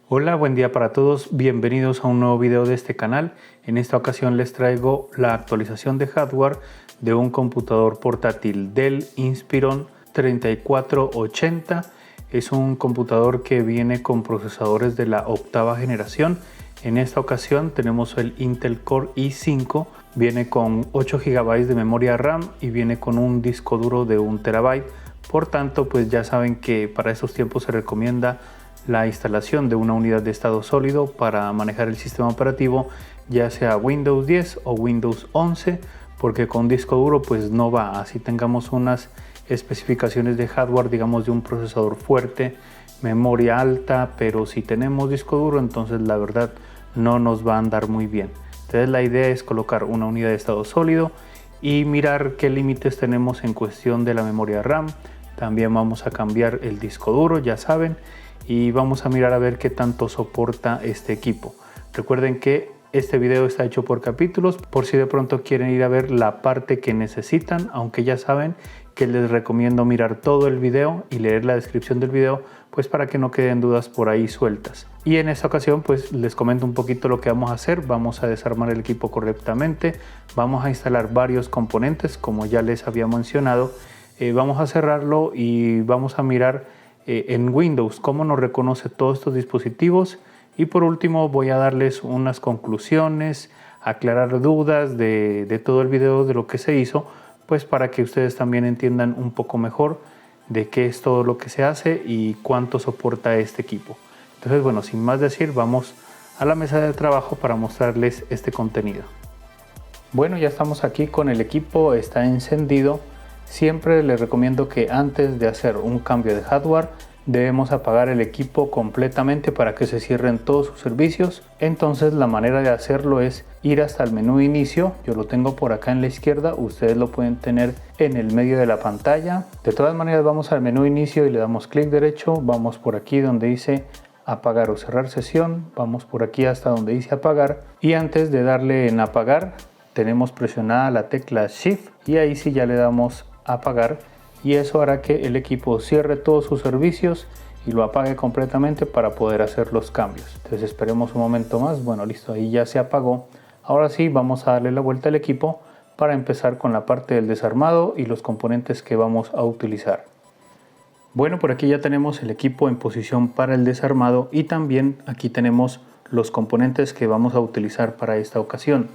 Hola, buen día para todos, bienvenidos a un nuevo video de este canal. En esta ocasión les traigo la actualización de hardware de un computador portátil Dell Inspiron 3480. Es un computador que viene con procesadores de la octava generación. En esta ocasión tenemos el Intel Core i5, viene con 8 GB de memoria RAM y viene con un disco duro de 1 TB. Por tanto, pues ya saben que para estos tiempos se recomienda la instalación de una unidad de estado sólido para manejar el sistema operativo, ya sea Windows 10 o Windows 11, porque con disco duro pues no va. Así tengamos unas especificaciones de hardware, digamos de un procesador fuerte, memoria alta, pero si tenemos disco duro, entonces la verdad no nos va a andar muy bien. Entonces la idea es colocar una unidad de estado sólido y mirar qué límites tenemos en cuestión de la memoria RAM. También vamos a cambiar el disco duro, ya saben, y vamos a mirar a ver qué tanto soporta este equipo. Recuerden que este video está hecho por capítulos, por si de pronto quieren ir a ver la parte que necesitan, aunque ya saben que les recomiendo mirar todo el video y leer la descripción del video, pues para que no queden dudas por ahí sueltas. Y en esta ocasión pues les comento un poquito lo que vamos a hacer. Vamos a desarmar el equipo correctamente, vamos a instalar varios componentes como ya les había mencionado, vamos a cerrarlo y vamos a mirar en Windows cómo nos reconoce todos estos dispositivos, y por último voy a darles unas conclusiones, aclarar dudas de todo el video, de lo que se hizo, pues para que ustedes también entiendan un poco mejor de qué es todo lo que se hace y cuánto soporta este equipo. Entonces bueno, sin más decir, vamos a la mesa de trabajo para mostrarles este contenido. Bueno, ya estamos aquí con el equipo, está encendido. Siempre les recomiendo que antes de hacer un cambio de hardware debemos apagar el equipo completamente para que se cierren todos sus servicios. Entonces la manera de hacerlo es ir hasta el menú inicio. Yo lo tengo por acá en la izquierda, ustedes lo pueden tener en el medio de la pantalla. De todas maneras vamos al menú inicio y le damos clic derecho, vamos por aquí donde dice apagar o cerrar sesión, vamos por aquí hasta donde dice apagar, y antes de darle en apagar tenemos presionada la tecla Shift y ahí sí ya le damos apagar, y eso hará que el equipo cierre todos sus servicios y lo apague completamente para poder hacer los cambios. Entonces esperemos un momento más. Bueno, listo, ahí ya se apagó. Ahora sí vamos a darle la vuelta al equipo para empezar con la parte del desarmado y los componentes que vamos a utilizar. Bueno, por aquí ya tenemos el equipo en posición para el desarmado y también aquí tenemos los componentes que vamos a utilizar para esta ocasión.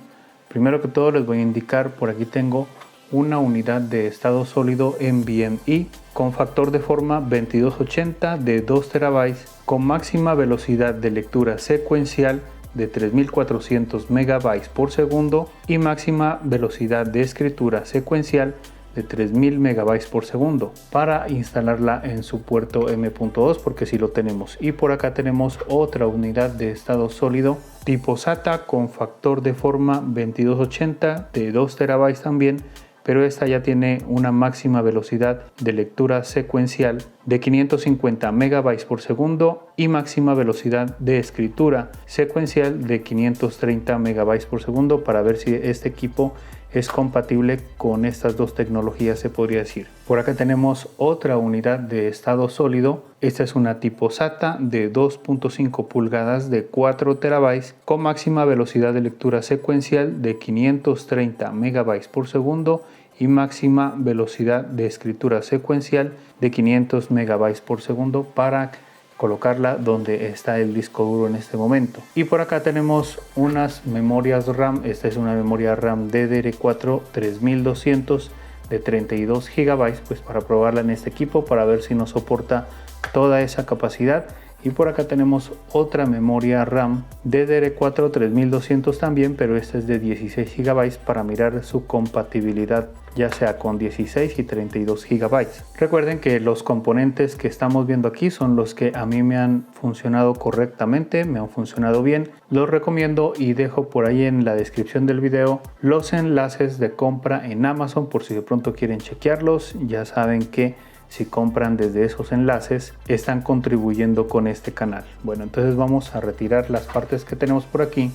Primero que todo les voy a indicar, por aquí tengo una unidad de estado sólido NVMe con factor de forma 2280 de 2 TB con máxima velocidad de lectura secuencial de 3400 MB por segundo y máxima velocidad de escritura secuencial de 3000 MB por segundo, para instalarla en su puerto M.2 porque si lo tenemos. Y por acá tenemos otra unidad de estado sólido tipo SATA con factor de forma 2280 de 2 TB también, pero esta ya tiene una máxima velocidad de lectura secuencial de 550 MB por segundo y máxima velocidad de escritura secuencial de 530 MB por segundo, para ver si este equipo es compatible con estas dos tecnologías, se podría decir. Por acá tenemos otra unidad de estado sólido. Esta es una tipo SATA de 2.5 pulgadas de 4 TB con máxima velocidad de lectura secuencial de 530 MB por segundo y máxima velocidad de escritura secuencial de 500 MB por segundo, para colocarla donde está el disco duro en este momento. Y por acá tenemos unas memorias RAM. Esta es una memoria RAM DDR4 3200 de 32 GB, pues para probarla en este equipo para ver si nos soporta toda esa capacidad. Y por acá tenemos otra memoria RAM DDR4 3200 también, pero esta es de 16 GB para mirar su compatibilidad ya sea con 16 y 32 GB. Recuerden que los componentes que estamos viendo aquí son los que a mí me han funcionado correctamente, me han funcionado bien. Los recomiendo y dejo por ahí en la descripción del video los enlaces de compra en Amazon por si de pronto quieren chequearlos. Ya saben que si compran desde esos enlaces están contribuyendo con este canal. Bueno, entonces vamos a retirar las partes que tenemos por aquí.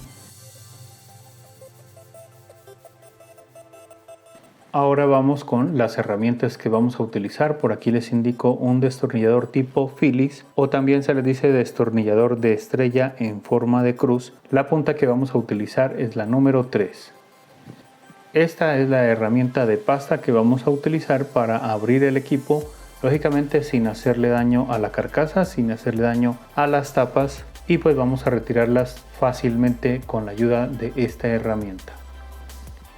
Ahora vamos con las herramientas que vamos a utilizar. Por aquí les indico un destornillador tipo Phillips, o también se les dice destornillador de estrella en forma de cruz. La punta que vamos a utilizar es la número 3. Esta es la herramienta de pasta que vamos a utilizar para abrir el equipo, lógicamente sin hacerle daño a la carcasa, sin hacerle daño a las tapas, y pues vamos a retirarlas fácilmente con la ayuda de esta herramienta.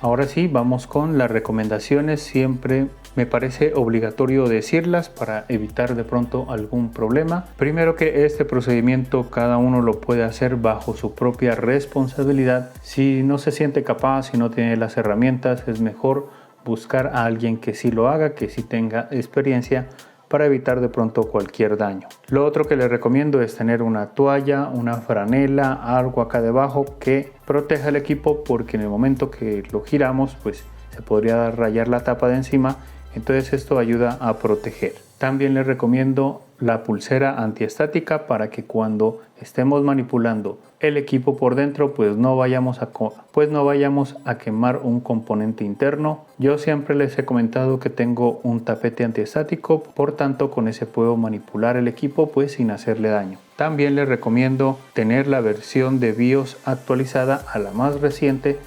Ahora sí, vamos con las recomendaciones. Siempre me parece obligatorio decirlas para evitar de pronto algún problema. Primero, que este procedimiento cada uno lo puede hacer bajo su propia responsabilidad. Si no se siente capaz, si no tiene las herramientas, es mejor buscar a alguien que sí lo haga, que sí tenga experiencia, para evitar de pronto cualquier daño. Lo otro que les recomiendo es tener una toalla, una franela, algo acá debajo que proteja el equipo, porque en el momento que lo giramos pues se podría rayar la tapa de encima, entonces esto ayuda a proteger. También les recomiendo la pulsera antiestática para que cuando estemos manipulando el equipo por dentro pues no vayamos a quemar un componente interno. Yo siempre les he comentado que tengo un tapete antiestático, por tanto con ese puedo manipular el equipo pues sin hacerle daño. También les recomiendo tener la versión de BIOS actualizada a la más reciente,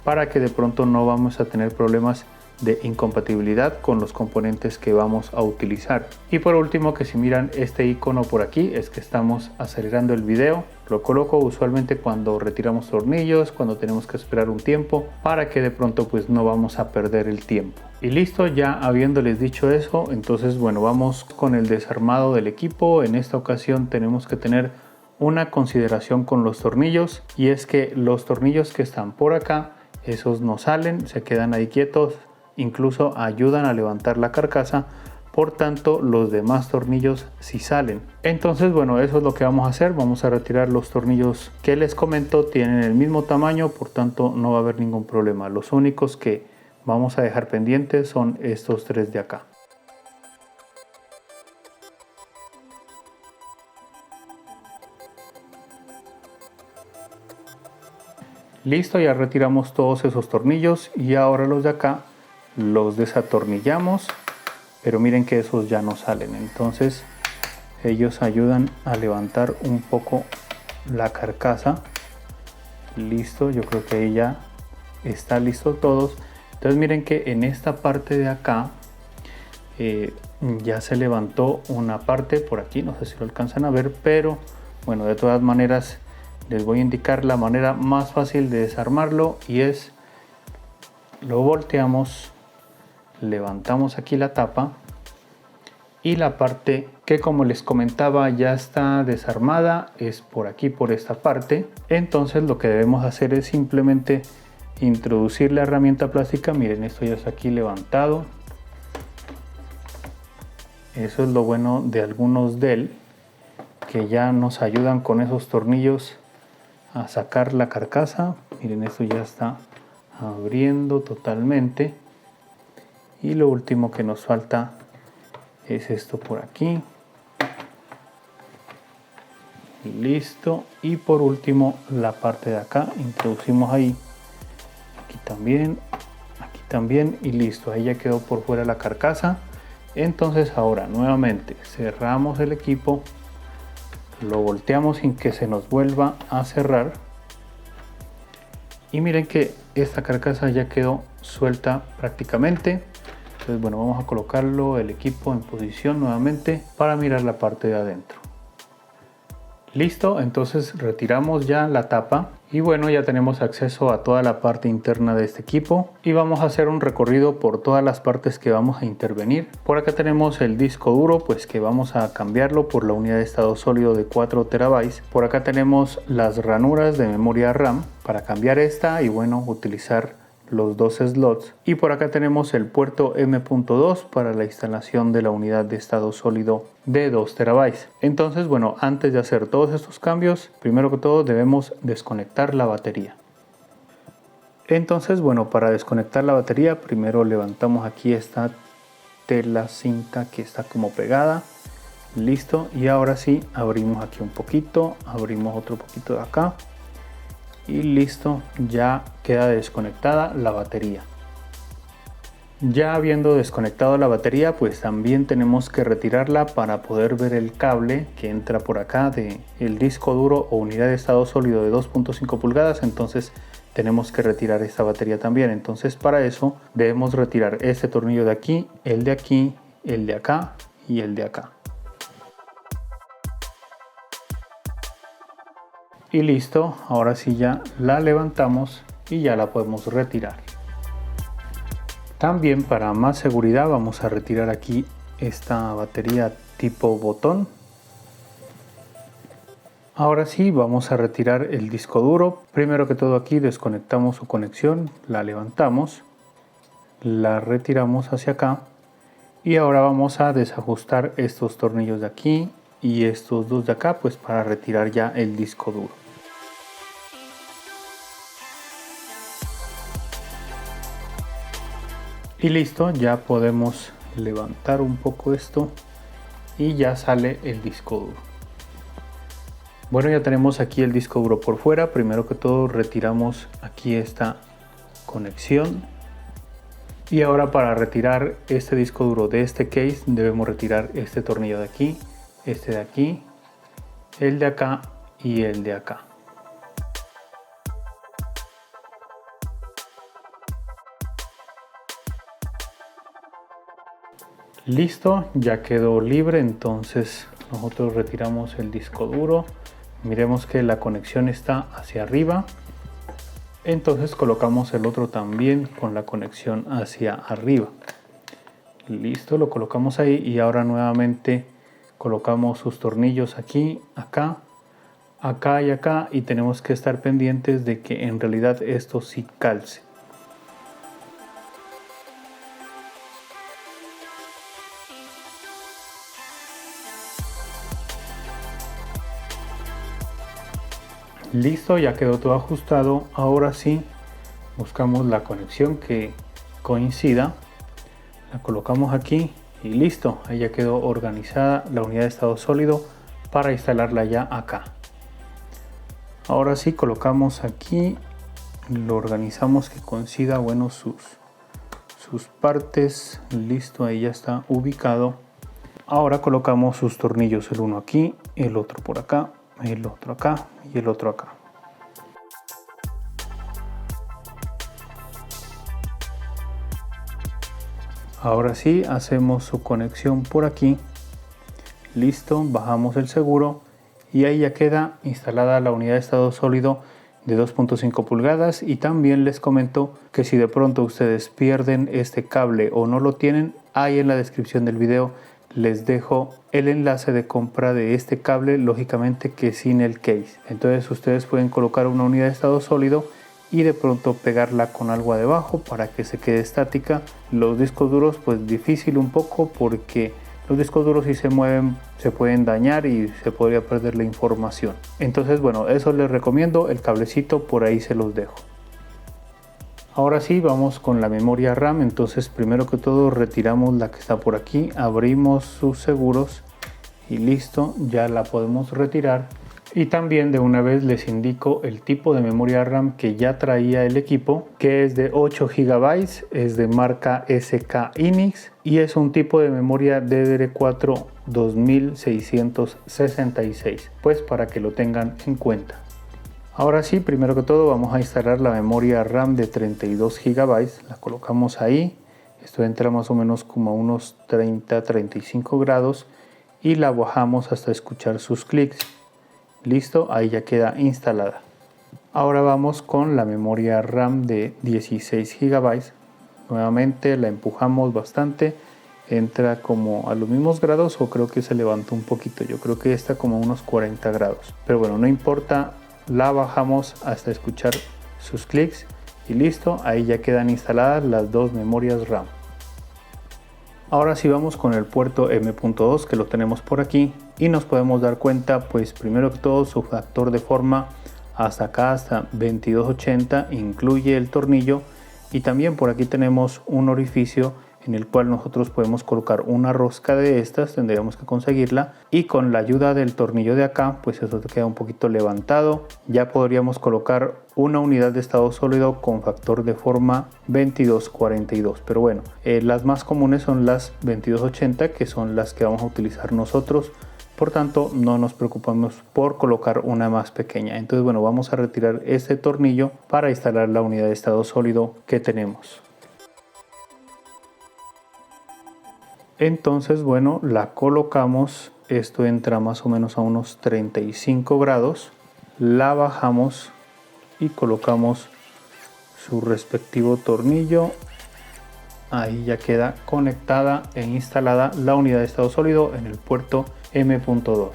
para que de pronto no vamos a tener problemas de incompatibilidad con los componentes que vamos a utilizar. Y por último, que si miran este icono por aquí, es que estamos acelerando el video. Lo coloco usualmente cuando retiramos tornillos, cuando tenemos que esperar un tiempo, para que de pronto pues no vamos a perder el tiempo. Y listo, ya habiéndoles dicho eso, entonces bueno, vamos con el desarmado del equipo. En esta ocasión tenemos que tener una consideración con los tornillos, y es que los tornillos que están por acá, esos no salen, se quedan ahí quietos, incluso ayudan a levantar la carcasa, por tanto los demás tornillos sí salen. Entonces bueno, eso es lo que vamos a hacer. Vamos a retirar los tornillos que les comento, tienen el mismo tamaño, por tanto no va a haber ningún problema. Los únicos que vamos a dejar pendientes son estos tres de acá. Listo, ya retiramos todos esos tornillos, y ahora los de acá los desatornillamos, pero miren que esos ya no salen, entonces ellos ayudan a levantar un poco la carcasa. Listo, yo creo que ahí ya está listo todos. Entonces miren que en esta parte de acá ya se levantó una parte por aquí, no sé si lo alcanzan a ver, pero bueno, de todas maneras les voy a indicar la manera más fácil de desarmarlo, y es lo volteamos, levantamos aquí la tapa, y la parte que, como les comentaba, ya está desarmada es por aquí, por esta parte. Entonces lo que debemos hacer es simplemente introducir la herramienta plástica. Miren, esto ya está aquí levantado. Eso es lo bueno de algunos Dell, que ya nos ayudan con esos tornillos a sacar la carcasa. Miren, esto ya está abriendo totalmente, y lo último que nos falta es esto por aquí. Listo, y por último la parte de acá introducimos ahí, aquí también, y listo, ahí ya quedó por fuera la carcasa. Entonces ahora nuevamente cerramos el equipo, lo volteamos sin que se nos vuelva a cerrar, y miren que esta carcasa ya quedó suelta prácticamente. Entonces bueno, vamos a colocarlo el equipo en posición nuevamente para mirar la parte de adentro. Listo, entonces retiramos ya la tapa, y bueno, ya tenemos acceso a toda la parte interna de este equipo, y vamos a hacer un recorrido por todas las partes que vamos a intervenir. Por acá tenemos el disco duro, pues que vamos a cambiarlo por la unidad de estado sólido de 4 terabytes. Por acá tenemos las ranuras de memoria RAM para cambiar esta, y bueno, utilizar los dos slots, y por acá tenemos el puerto M.2 para la instalación de la unidad de estado sólido de 2 terabytes. Entonces bueno, antes de hacer todos estos cambios, primero que todo debemos desconectar la batería. Entonces bueno, para desconectar la batería, primero levantamos aquí esta tela cinta que está como pegada. Listo, y ahora sí abrimos aquí un poquito, abrimos otro poquito de acá, y listo, ya queda desconectada la batería. Ya habiendo desconectado la batería, pues también tenemos que retirarla para poder ver el cable que entra por acá de el disco duro o unidad de estado sólido de 2.5 pulgadas. Entonces tenemos que retirar esta batería también. Entonces para eso debemos retirar este tornillo de aquí, el de acá y el de acá. Y listo, ahora sí ya la levantamos y ya la podemos retirar. También para más seguridad vamos a retirar aquí esta batería tipo botón. Ahora sí vamos a retirar el disco duro. Primero que todo aquí desconectamos su conexión, la levantamos, la retiramos hacia acá y ahora vamos a desajustar estos tornillos de aquí y estos dos de acá, pues para retirar ya el disco duro. Y listo, ya podemos levantar un poco esto y ya sale el disco duro. Bueno, ya tenemos aquí el disco duro por fuera. Primero que todo retiramos aquí esta conexión. Y ahora para retirar este disco duro de este case debemos retirar este tornillo de aquí, este de aquí, el de acá y el de acá. Listo, ya quedó libre. Entonces nosotros retiramos el disco duro. Miremos que la conexión está hacia arriba. Entonces colocamos el otro también con la conexión hacia arriba. Listo, lo colocamos ahí y ahora nuevamente colocamos sus tornillos aquí, acá, acá y acá, y tenemos que estar pendientes de que en realidad esto sí calce. Listo, ya quedó todo ajustado. Ahora sí buscamos la conexión que coincida, la colocamos aquí y listo, ahí ya quedó organizada la unidad de estado sólido para instalarla ya acá. Ahora sí colocamos aquí, lo organizamos que coincida, bueno, sus partes. Listo, ahí ya está ubicado. Ahora colocamos sus tornillos, el uno aquí, el otro por acá, el otro acá y el otro acá. Ahora sí hacemos su conexión por aquí. Listo, bajamos el seguro y ahí ya queda instalada la unidad de estado sólido de 2.5 pulgadas. Y también les comento que si de pronto ustedes pierden este cable o no lo tienen, ahí en la descripción del video les dejo el enlace de compra de este cable, lógicamente que sin el case. Entonces ustedes pueden colocar una unidad de estado sólido y de pronto pegarla con algo debajo para que se quede estática. Los discos duros pues difícil un poco, porque los discos duros si se mueven se pueden dañar y se podría perder la información. Entonces bueno, eso les recomiendo, el cablecito por ahí se los dejo. Ahora sí vamos con la memoria RAM. Entonces primero que todo retiramos la que está por aquí, abrimos sus seguros y listo, ya la podemos retirar. Y también de una vez les indico el tipo de memoria RAM que ya traía el equipo, que es de 8 GB, es de marca SK Hynix y es un tipo de memoria DDR4 2666, pues para que lo tengan en cuenta. Ahora sí, primero que todo vamos a instalar la memoria RAM de 32 GB, la colocamos ahí, esto entra más o menos como a unos 30-35 grados y la bajamos hasta escuchar sus clics. Listo, ahí ya queda instalada. Ahora vamos con la memoria RAM de 16 GB. Nuevamente la empujamos bastante, entra como a los mismos grados o creo que se levantó un poquito. Yo creo que está como a unos 40 grados. Pero bueno, no importa, la bajamos hasta escuchar sus clics y listo, ahí ya quedan instaladas las dos memorias RAM. Ahora sí vamos con el puerto M.2 que lo tenemos por aquí y nos podemos dar cuenta, pues primero que todo su factor de forma hasta acá, hasta 2280, incluye el tornillo y también por aquí tenemos un orificio en el cual nosotros podemos colocar una rosca de estas, tendríamos que conseguirla, y con la ayuda del tornillo de acá pues eso queda un poquito levantado. Ya podríamos colocar una unidad de estado sólido con factor de forma 2242, pero bueno, las más comunes son las 2280, que son las que vamos a utilizar nosotros. Por tanto, no nos preocupamos por colocar una más pequeña. Entonces, bueno, vamos a retirar este tornillo para instalar la unidad de estado sólido que tenemos. Entonces, bueno, la colocamos. Esto entra más o menos a unos 35 grados. La bajamos y colocamos su respectivo tornillo. Ahí ya queda conectada e instalada la unidad de estado sólido en el puerto M.2.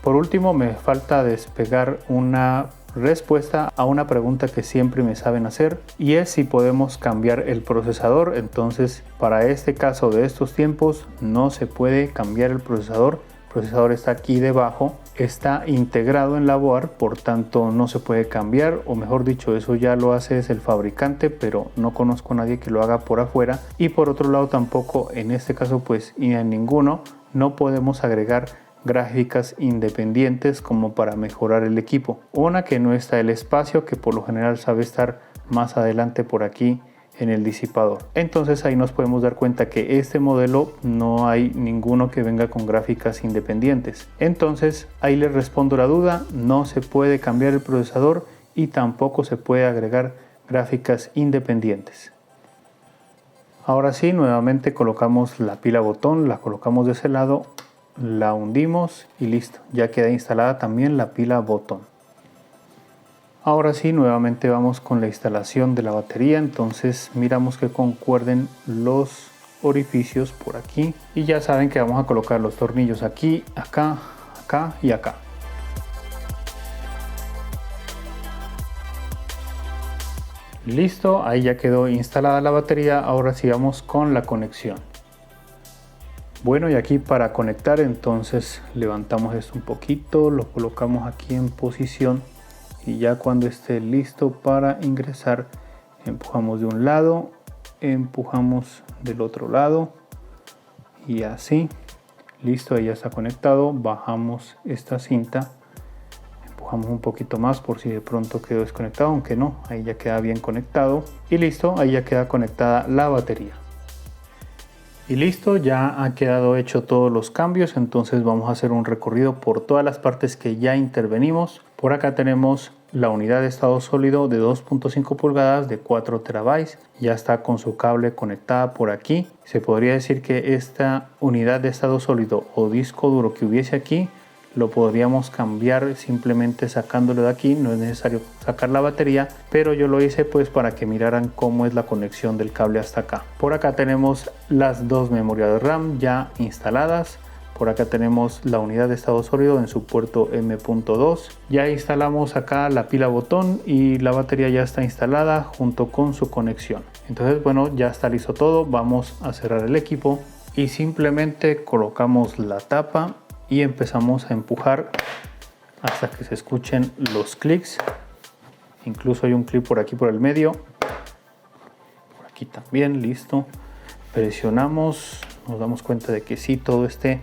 Por último, me falta despegar una respuesta a una pregunta que siempre me saben hacer, y es si podemos cambiar el procesador. Entonces, para este caso de estos tiempos no se puede cambiar el procesador. El procesador está aquí debajo, está integrado en la board, por tanto no se puede cambiar, o mejor dicho, eso ya lo hace es el fabricante, pero no conozco a nadie que lo haga por afuera. Y por otro lado tampoco en este caso pues y en ninguno no podemos agregar gráficas independientes como para mejorar el equipo. Una, que no está el espacio, que por lo general sabe estar más adelante por aquí en el disipador. Entonces ahí nos podemos dar cuenta que este modelo no hay ninguno que venga con gráficas independientes. Entonces ahí les respondo la duda: no se puede cambiar el procesador y tampoco se puede agregar gráficas independientes. Ahora sí, nuevamente colocamos la pila botón, la colocamos de ese lado, la hundimos y listo, ya queda instalada también la pila botón. Ahora sí, nuevamente vamos con la instalación de la batería. Entonces miramos que concuerden los orificios por aquí, y ya saben que vamos a colocar los tornillos aquí, acá, acá y acá. Listo, ahí ya quedó instalada la batería. Ahora sí vamos con la conexión. Bueno, y aquí para conectar, entonces levantamos esto un poquito, lo colocamos aquí en posición, y ya cuando esté listo para ingresar, empujamos de un lado, empujamos del otro lado y así. Listo, ahí ya está conectado. Bajamos esta cinta, empujamos un poquito más por si de pronto quedó desconectado, aunque no, ahí ya queda bien conectado. Y listo, ahí ya queda conectada la batería. Y listo, ya ha quedado hecho todos los cambios. Entonces vamos a hacer un recorrido por todas las partes que ya intervenimos. Por acá tenemos la unidad de estado sólido de 2.5 pulgadas de 4 terabytes. Ya está con su cable conectada por aquí. Se podría decir que esta unidad de estado sólido o disco duro que hubiese aquí lo podríamos cambiar simplemente sacándolo de aquí. No es necesario sacar la batería, pero yo lo hice pues para que miraran cómo es la conexión del cable hasta acá. Por acá tenemos las dos memorias de RAM ya instaladas. Por acá tenemos la unidad de estado sólido en su puerto M.2. Ya instalamos acá la pila botón y la batería ya está instalada junto con su conexión. Entonces, bueno, ya está listo todo. Vamos a cerrar el equipo y simplemente colocamos la tapa y empezamos a empujar hasta que se escuchen los clics. Incluso hay un clic por aquí por el medio, por aquí también. Listo, presionamos, nos damos cuenta de que sí, todo esté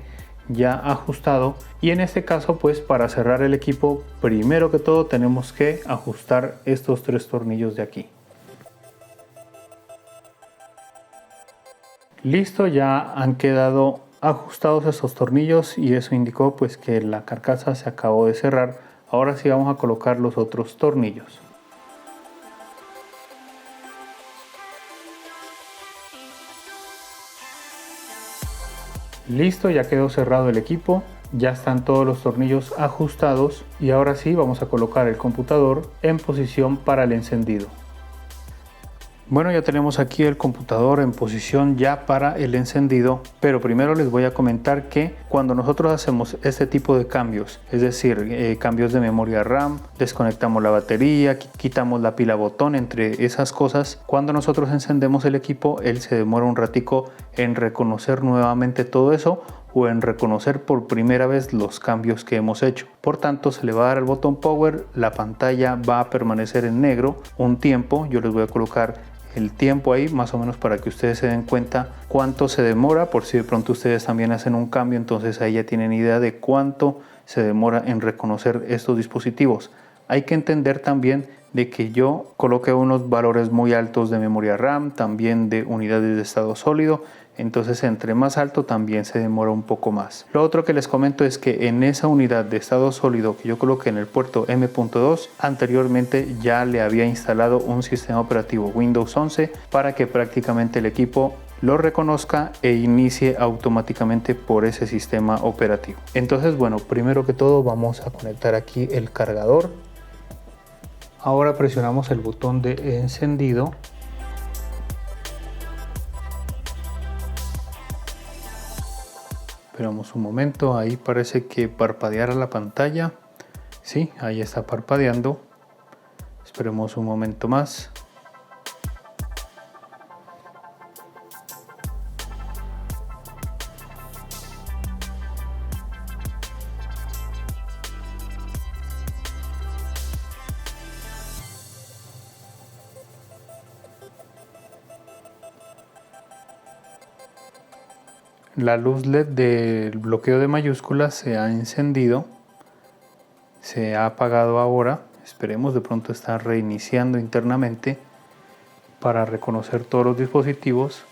ya ajustado. Y en este caso pues para cerrar el equipo, primero que todo tenemos que ajustar estos tres tornillos de aquí. Listo, ya han quedado ajustados estos tornillos y eso indicó pues que la carcasa se acabó de cerrar. Ahora sí vamos a colocar los otros tornillos. Listo, ya quedó cerrado el equipo, ya están todos los tornillos ajustados y ahora sí vamos a colocar el computador en posición para el encendido. Bueno, ya tenemos aquí el computador en posición ya para el encendido, pero primero les voy a comentar que cuando nosotros hacemos este tipo de cambios, es decir, cambios de memoria RAM, desconectamos la batería, quitamos la pila botón, entre esas cosas, cuando nosotros encendemos el equipo, él se demora un ratico en reconocer nuevamente todo eso o en reconocer por primera vez los cambios que hemos hecho. Por tanto, se le va a dar al botón Power, la pantalla va a permanecer en negro un tiempo. Yo les voy a colocar el tiempo ahí, más o menos para que ustedes se den cuenta cuánto se demora, por si de pronto ustedes también hacen un cambio, entonces ahí ya tienen idea de cuánto se demora en reconocer estos dispositivos. Hay que entender también de que yo coloqué unos valores muy altos de memoria RAM, también de unidades de estado sólido, entonces entre más alto también se demora un poco más. Lo otro que les comento es que en esa unidad de estado sólido que yo coloqué en el puerto M.2, anteriormente ya le había instalado un sistema operativo Windows 11 para que prácticamente el equipo lo reconozca e inicie automáticamente por ese sistema operativo. Entonces, bueno, primero que todo vamos a conectar aquí el cargador. Ahora presionamos el botón de encendido. Esperamos un momento, ahí parece que parpadeara la pantalla. Sí, ahí está parpadeando. Esperemos un momento más. La luz LED del bloqueo de mayúsculas se ha encendido, se ha apagado ahora. Esperemos, de pronto está reiniciando internamente para reconocer todos los dispositivos.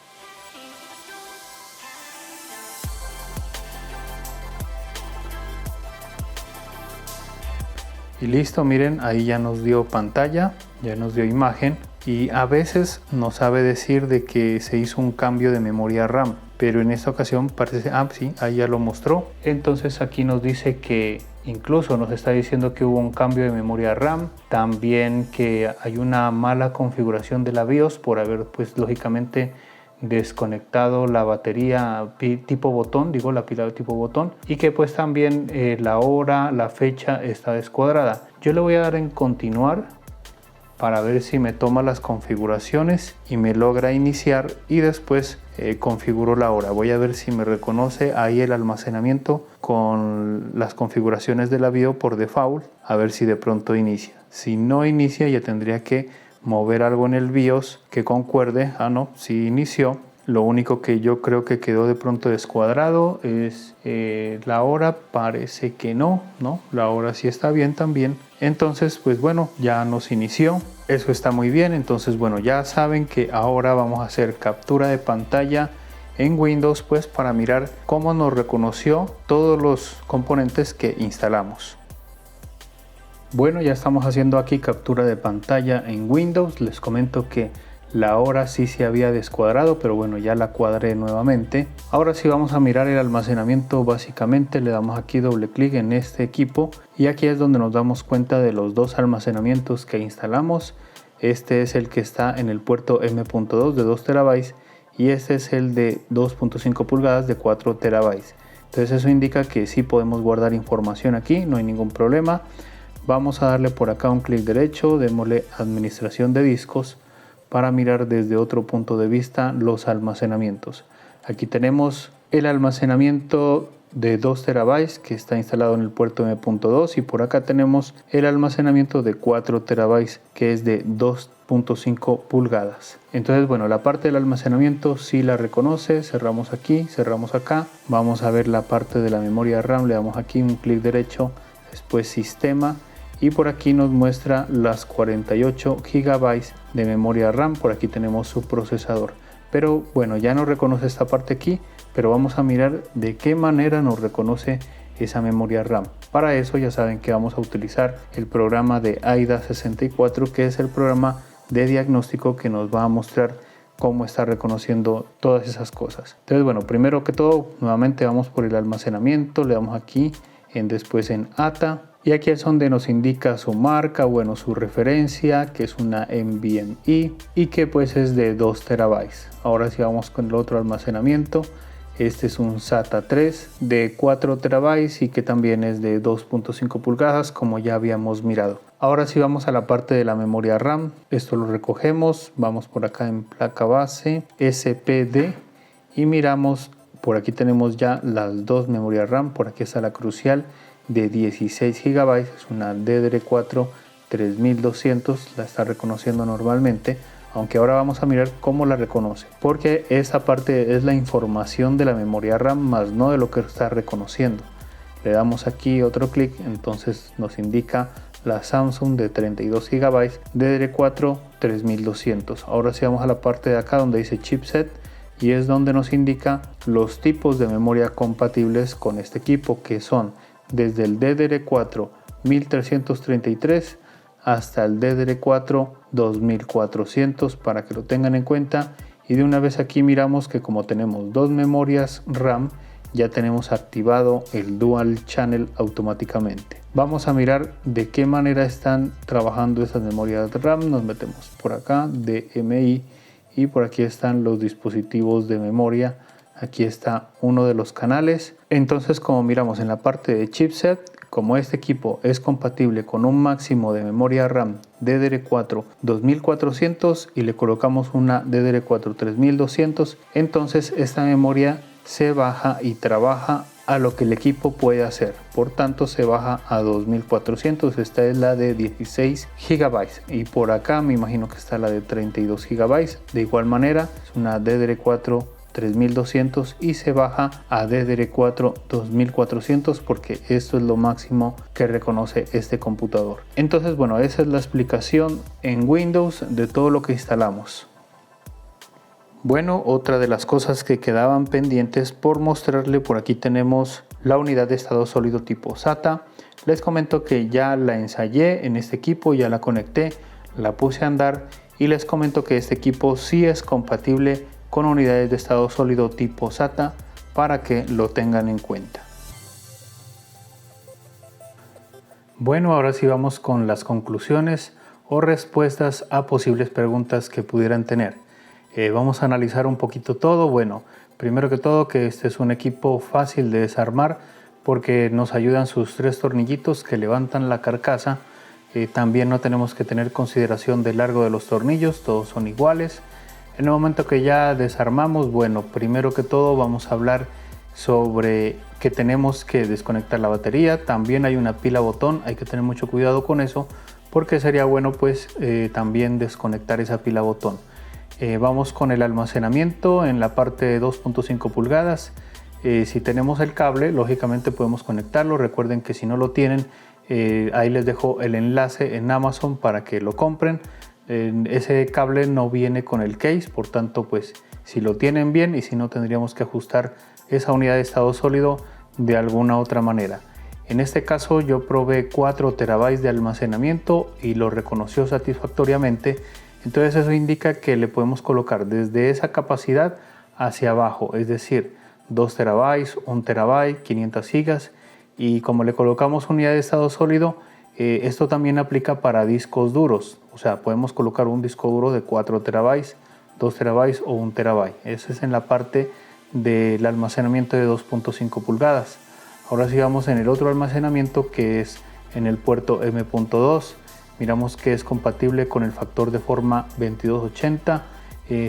Y listo, miren, ahí ya nos dio pantalla, ya nos dio imagen y a veces nos sabe decir de que se hizo un cambio de memoria RAM, pero en esta ocasión parece, sí, ahí ya lo mostró. Entonces aquí nos dice que incluso nos está diciendo que hubo un cambio de memoria RAM, también que hay una mala configuración de la BIOS por haber pues lógicamente desconectado la batería tipo botón, digo la pila de tipo botón, y que pues también la hora, la fecha está descuadrada. Yo le voy a dar en continuar para ver si me toma las configuraciones y me logra iniciar y después configuro la hora. Voy a ver si me reconoce ahí el almacenamiento con las configuraciones de la BIOS por default, a ver si de pronto inicia. Si no inicia ya tendría que mover algo en el BIOS que concuerde. No, si inició. Lo único que yo creo que quedó de pronto descuadrado es la hora. Parece que no, la hora sí está bien también. Entonces pues bueno, ya nos inició, eso está muy bien. Entonces bueno, ya saben que ahora vamos a hacer captura de pantalla en Windows pues para mirar cómo nos reconoció todos los componentes que instalamos. Bueno, ya estamos haciendo aquí captura de pantalla en Windows. Les comento que la hora sí se había descuadrado, pero bueno, ya la cuadré nuevamente. Ahora sí vamos a mirar el almacenamiento. Básicamente le damos aquí doble clic en este equipo y aquí es donde nos damos cuenta de los dos almacenamientos que instalamos. Este es el que está en el puerto M.2 de 2 TB y este es el de 2.5 pulgadas de 4 TB. Entonces eso indica que sí podemos guardar información aquí, no hay ningún problema. Vamos a darle por acá un clic derecho, démosle administración de discos para mirar desde otro punto de vista los almacenamientos. Aquí tenemos el almacenamiento de 2 TB que está instalado en el puerto M.2 y por acá tenemos el almacenamiento de 4 TB que es de 2.5 pulgadas. Entonces bueno, la parte del almacenamiento sí la reconoce. Cerramos aquí, cerramos acá. Vamos a ver la parte de la memoria RAM. Le damos aquí un clic derecho, después sistema. Y por aquí nos muestra las 48 GB de memoria RAM. Por aquí tenemos su procesador. Pero bueno, ya nos reconoce esta parte aquí. Pero vamos a mirar de qué manera nos reconoce esa memoria RAM. Para eso ya saben que vamos a utilizar el programa de AIDA64, que es el programa de diagnóstico que nos va a mostrar cómo está reconociendo todas esas cosas. Entonces bueno, primero que todo, nuevamente vamos por el almacenamiento. Le damos aquí después en ATA. Y aquí es donde nos indica su marca, bueno, su referencia, que es una NVMe y que pues es de 2 TB. Ahora sí vamos con el otro almacenamiento. Este es un SATA 3 de 4 TB y que también es de 2.5 pulgadas, como ya habíamos mirado. Ahora sí vamos a la parte de la memoria RAM. Esto lo recogemos, vamos por acá en placa base, SPD y miramos, por aquí tenemos ya las dos memorias RAM. Por aquí está la crucial de 16 GB, es una DDR4 3200, la está reconociendo normalmente. aunque ahora vamos a mirar cómo la reconoce, porque esa parte es la información de la memoria RAM más no de lo que está reconociendo. Le damos aquí otro clic, entonces nos indica la Samsung de 32 GB DDR4 3200. Ahora sí vamos a la parte de acá donde dice chipset y es donde nos indica los tipos de memoria compatibles con este equipo, que son desde el DDR4 1333 hasta el DDR4 2400, para que lo tengan en cuenta. Y de una vez aquí miramos que como tenemos dos memorias RAM, ya tenemos activado el Dual Channel automáticamente. Vamos a mirar de qué manera están trabajando esas memorias RAM. Nos metemos por acá, DMI, y por aquí están los dispositivos de memoria. Aquí está uno de los canales. Entonces, como miramos en la parte de chipset, como este equipo es compatible con un máximo de memoria RAM DDR4 2400 y le colocamos una DDR4 3200, entonces esta memoria se baja y trabaja a lo que el equipo puede hacer. Por tanto, se baja a 2400. Esta es la de 16 GB y por acá me imagino que está la de 32 GB. De igual manera, es una DDR4 3200 y se baja a DDR4 2400 porque esto es lo máximo que reconoce este computador. Entonces, bueno, esa es la explicación en Windows de todo lo que instalamos. Bueno, otra de las cosas que quedaban pendientes por mostrarle, por aquí tenemos la unidad de estado sólido tipo SATA. Les comento que ya la ensayé en este equipo, ya la conecté, la puse a andar y les comento que este equipo sí es compatible con unidades de estado sólido tipo SATA, para que lo tengan en cuenta. Bueno, ahora sí vamos con las conclusiones o respuestas a posibles preguntas que pudieran tener. Vamos a analizar un poquito todo. Bueno, primero que todo, que este es un equipo fácil de desarmar porque nos ayudan sus 3 tornillitos que levantan la carcasa. También no tenemos que tener consideración del largo de los tornillos, todos son iguales. En el momento que ya desarmamos, bueno, primero que todo vamos a hablar sobre que tenemos que desconectar la batería. También hay una pila botón, hay que tener mucho cuidado con eso porque sería bueno pues también desconectar esa pila botón. Vamos con el almacenamiento en la parte de 2.5 pulgadas. Si tenemos el cable, lógicamente podemos conectarlo. Recuerden que si no lo tienen, ahí les dejo el enlace en Amazon para que lo compren. Ese cable no viene con el case, por tanto pues si lo tienen bien, y si no tendríamos que ajustar esa unidad de estado sólido de alguna otra manera. En este caso yo probé 4 terabytes de almacenamiento y lo reconoció satisfactoriamente. Entonces eso indica que le podemos colocar desde esa capacidad hacia abajo, es decir, 2 terabytes, 1 terabyte, 500 gigas. Y como le colocamos unidad de estado sólido, esto también aplica para discos duros. O sea, podemos colocar un disco duro de 4 terabytes, 2 terabytes o 1 terabyte. Eso es en la parte del almacenamiento de 2.5 pulgadas. Ahora sí vamos en el otro almacenamiento, que es en el puerto M.2. Miramos que es compatible con el factor de forma 2280.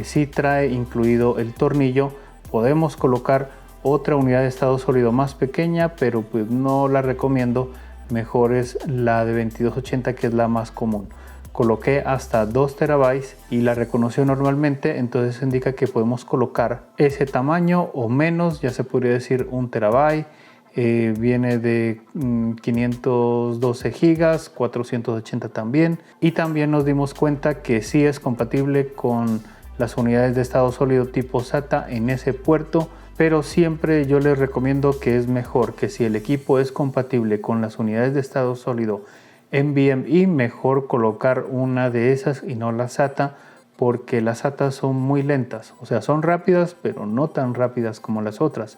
Sí trae incluido el tornillo. Podemos colocar otra unidad de estado sólido más pequeña, pero pues no la recomiendo. Mejor es la de 2280, que es la más común. Coloqué hasta 2 terabytes y la reconoció normalmente, entonces indica que podemos colocar ese tamaño o menos, ya se podría decir 1 terabyte. Viene de 512 gigas, 480 también, y también nos dimos cuenta que sí es compatible con las unidades de estado sólido tipo SATA en ese puerto, pero siempre yo les recomiendo que es mejor que si el equipo es compatible con las unidades de estado sólido NVMe, mejor colocar una de esas y no la SATA, porque las SATA son muy lentas, o sea, son rápidas pero no tan rápidas como las otras.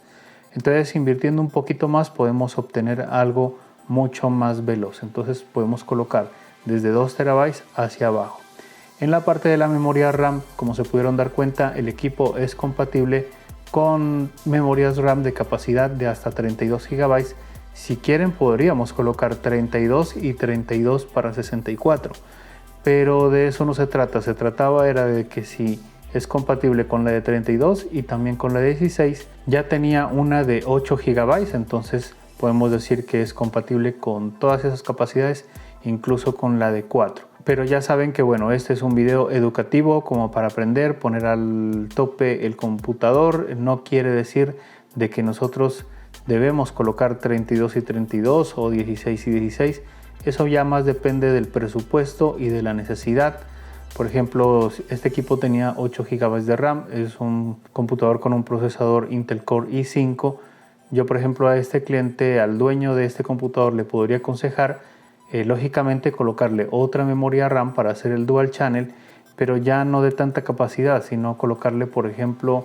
Entonces, invirtiendo un poquito más podemos obtener algo mucho más veloz. Entonces podemos colocar desde 2 terabytes hacia abajo. En la parte de la memoria RAM, como se pudieron dar cuenta, el equipo es compatible con memorias RAM de capacidad de hasta 32 GB. Si quieren podríamos colocar 32 y 32 para 64. Pero de eso no se trata. Se trataba era de que si es compatible con la de 32 y también con la de 16. Ya tenía una de 8 GB, entonces podemos decir que es compatible con todas esas capacidades, incluso con la de 4. Pero ya saben que bueno, este es un video educativo como para aprender, poner al tope el computador. No quiere decir de que nosotros debemos colocar 32 y 32 o 16 y 16. Eso ya más depende del presupuesto y de la necesidad. Por ejemplo, este equipo tenía 8 GB de RAM, es un computador con un procesador Intel Core i5. Yo, por ejemplo, a este cliente, al dueño de este computador, le podría aconsejar lógicamente colocarle otra memoria RAM para hacer el dual channel, pero ya no de tanta capacidad, sino colocarle, por ejemplo,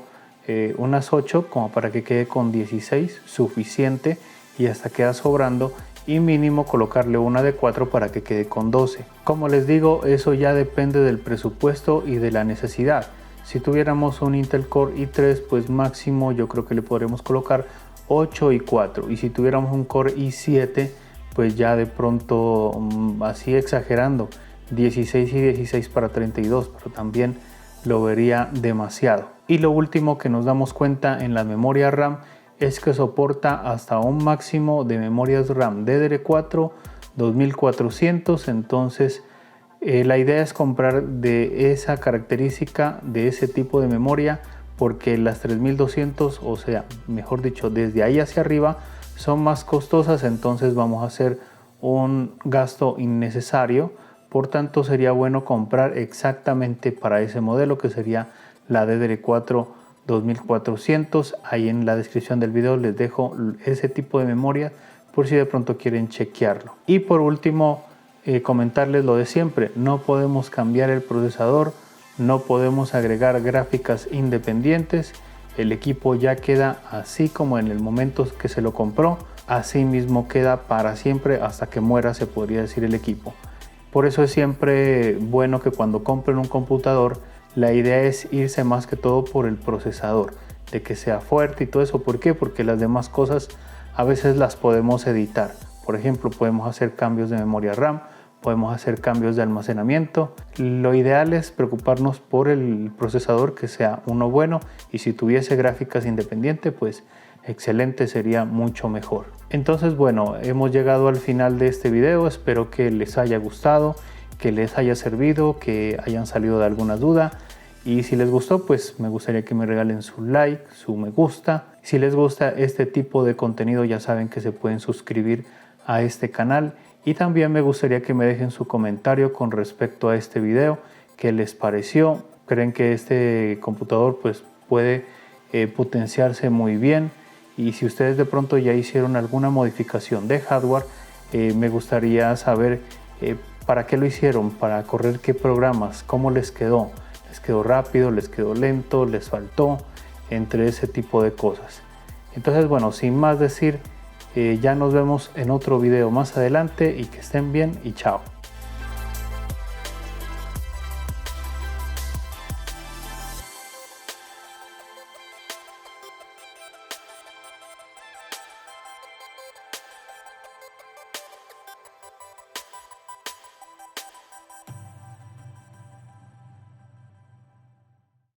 unas 8 como para que quede con 16, suficiente, y hasta queda sobrando, y mínimo colocarle una de 4 para que quede con 12. Como les digo, eso ya depende del presupuesto y de la necesidad. Si tuviéramos un Intel Core i3, pues máximo yo creo que le podremos colocar 8 y 4, y si tuviéramos un Core i7, pues ya de pronto, así exagerando, 16 y 16 para 32, pero también lo vería demasiado. Y lo último que nos damos cuenta en la memoria RAM es que soporta hasta un máximo de memorias RAM DDR4 2400. Entonces la idea es comprar de esa característica, de ese tipo de memoria, porque las 3200, o sea, mejor dicho, desde ahí hacia arriba, son más costosas. Entonces vamos a hacer un gasto innecesario. Por tanto, sería bueno comprar exactamente para ese modelo, que sería la DDR4 2400. Ahí en la descripción del video les dejo ese tipo de memoria por si de pronto quieren chequearlo. Y por último, comentarles lo de siempre: no podemos cambiar el procesador, no podemos agregar gráficas independientes. El equipo ya queda así como en el momento que se lo compró, así mismo queda para siempre, hasta que muera, se podría decir, el equipo. Por eso es siempre bueno que cuando compren un computador, la idea es irse más que todo por el procesador, de que sea fuerte y todo eso. ¿Por qué? Porque las demás cosas a veces las podemos editar. Por ejemplo, podemos hacer cambios de memoria RAM, podemos hacer cambios de almacenamiento. Lo ideal es preocuparnos por el procesador, que sea uno bueno, y si tuviese gráficas independientes, pues excelente, sería mucho mejor. Entonces bueno, hemos llegado al final de este video. Espero que les haya gustado, que les haya servido, que hayan salido de alguna duda, y si les gustó, pues me gustaría que me regalen su like, su me gusta. Si les gusta este tipo de contenido, ya saben que se pueden suscribir a este canal. Y también me gustaría que me dejen su comentario con respecto a este video. ¿Qué les pareció? ¿Creen que este computador pues puede potenciarse muy bien? Y si ustedes de pronto ya hicieron alguna modificación de hardware, me gustaría saber para qué lo hicieron, para correr qué programas, cómo les quedó. ¿Les quedó rápido? ¿Les quedó lento? ¿Les faltó? Entre ese tipo de cosas. Entonces bueno, sin más decir, ya nos vemos en otro video más adelante, y que estén bien y chao.